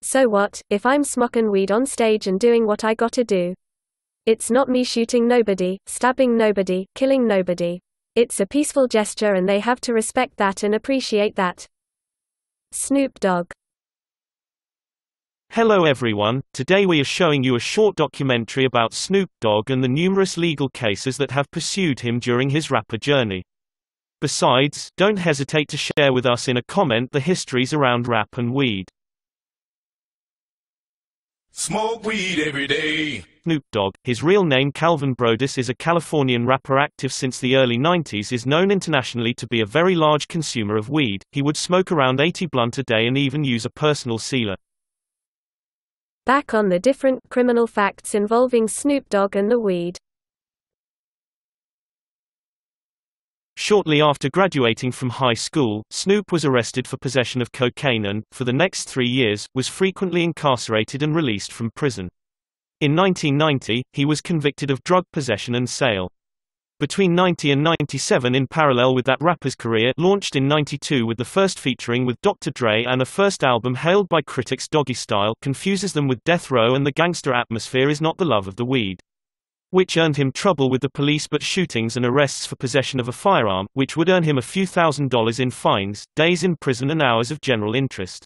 So what, if I'm smokin' weed on stage and doing what I gotta do? It's not me shooting nobody, stabbing nobody, killing nobody. It's a peaceful gesture and they have to respect that and appreciate that. Snoop Dogg. Hello everyone, today we are showing you a short documentary about Snoop Dogg and the numerous legal cases that have pursued him during his rapper journey. Besides, don't hesitate to share with us in a comment the histories around rap and weed. Smoke weed every day. Snoop Dogg, his real name Calvin Brodus, is a Californian rapper active since the early 90s. Is known internationally to be a very large consumer of weed. He would smoke around 80 blunt a day and even use a personal sealer. Back on the different criminal facts involving Snoop Dogg and the weed. Shortly after graduating from high school, Snoop was arrested for possession of cocaine and, for the next 3 years, was frequently incarcerated and released from prison. In 1990, he was convicted of drug possession and sale. Between 90 and 97, in parallel with that rapper's career, launched in 92 with the first featuring with Dr. Dre and a first album hailed by critics Doggy Style, confuses them with death row and the gangster atmosphere is not the love of the weed. Which earned him trouble with the police, but shootings and arrests for possession of a firearm, which would earn him a few $1,000s in fines, days in prison and hours of general interest.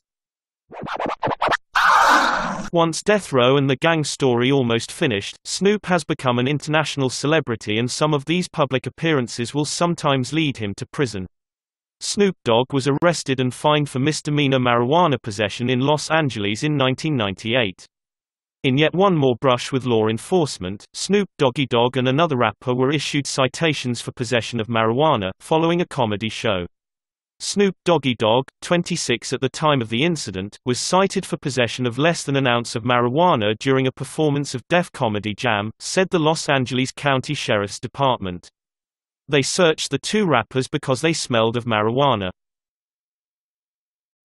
Once death row and the gang story almost finished, Snoop has become an international celebrity and some of these public appearances will sometimes lead him to prison. Snoop Dogg was arrested and fined for misdemeanor marijuana possession in Los Angeles in 1998. In yet one more brush with law enforcement, Snoop Doggy Dogg and another rapper were issued citations for possession of marijuana, following a comedy show. Snoop Doggy Dogg, 26 at the time of the incident, was cited for possession of less than an ounce of marijuana during a performance of Def Comedy Jam, said the Los Angeles County Sheriff's Department. They searched the two rappers because they smelled of marijuana.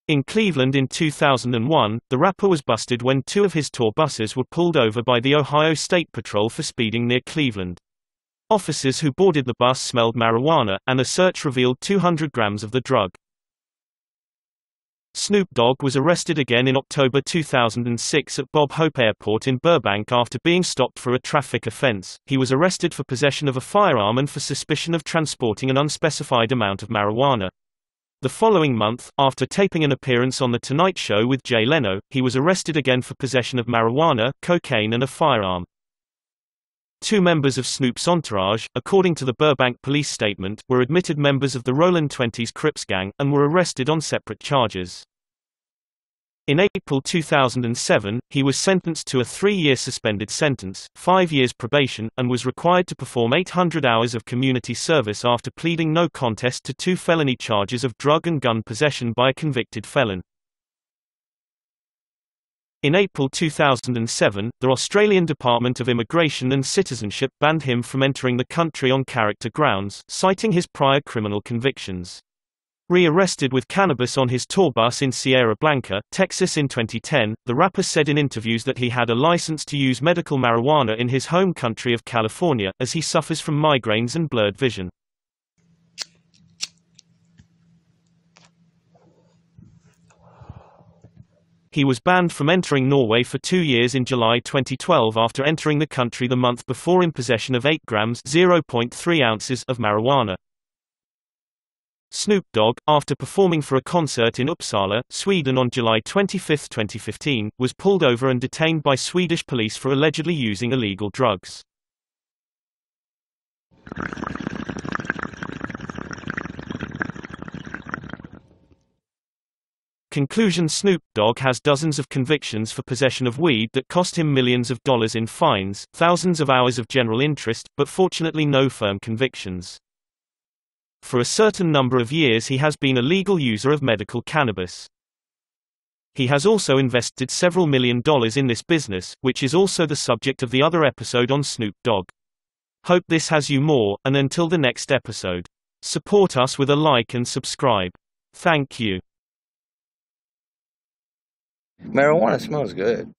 In Cleveland in 2001, the rapper was busted when two of his tour buses were pulled over by the Ohio State Patrol for speeding near Cleveland. Officers who boarded the bus smelled marijuana, and a search revealed 200 grams of the drug. Snoop Dogg was arrested again in October 2006 at Bob Hope Airport in Burbank after being stopped for a traffic offense. He was arrested for possession of a firearm and for suspicion of transporting an unspecified amount of marijuana. The following month, after taping an appearance on The Tonight Show with Jay Leno, he was arrested again for possession of marijuana, cocaine and a firearm. Two members of Snoop's entourage, according to the Burbank police statement, were admitted members of the Rollin' Twenties Crips gang, and were arrested on separate charges. In April 2007, he was sentenced to a 3-year suspended sentence, 5 years probation, and was required to perform 800 hours of community service after pleading no contest to 2 felony charges of drug and gun possession by a convicted felon. In April 2007, the Australian Department of Immigration and Citizenship banned him from entering the country on character grounds, citing his prior criminal convictions. Re-arrested with cannabis on his tour bus in Sierra Blanca, Texas in 2010, the rapper said in interviews that he had a license to use medical marijuana in his home country of California, as he suffers from migraines and blurred vision. He was banned from entering Norway for 2 years in July 2012 after entering the country the month before in possession of 8 grams (0.3 ounces) of marijuana. Snoop Dogg, after performing for a concert in Uppsala, Sweden on July 25, 2015, was pulled over and detained by Swedish police for allegedly using illegal drugs. Conclusion: Snoop Dogg has dozens of convictions for possession of weed that cost him millions of dollars in fines, thousands of hours of general interest, but fortunately no firm convictions. For a certain number of years he has been a legal user of medical cannabis. He has also invested several $1 million in this business, which is also the subject of the other episode on Snoop Dogg. Hope this has you more, and until the next episode, support us with a like and subscribe. Thank you. Marijuana smells good.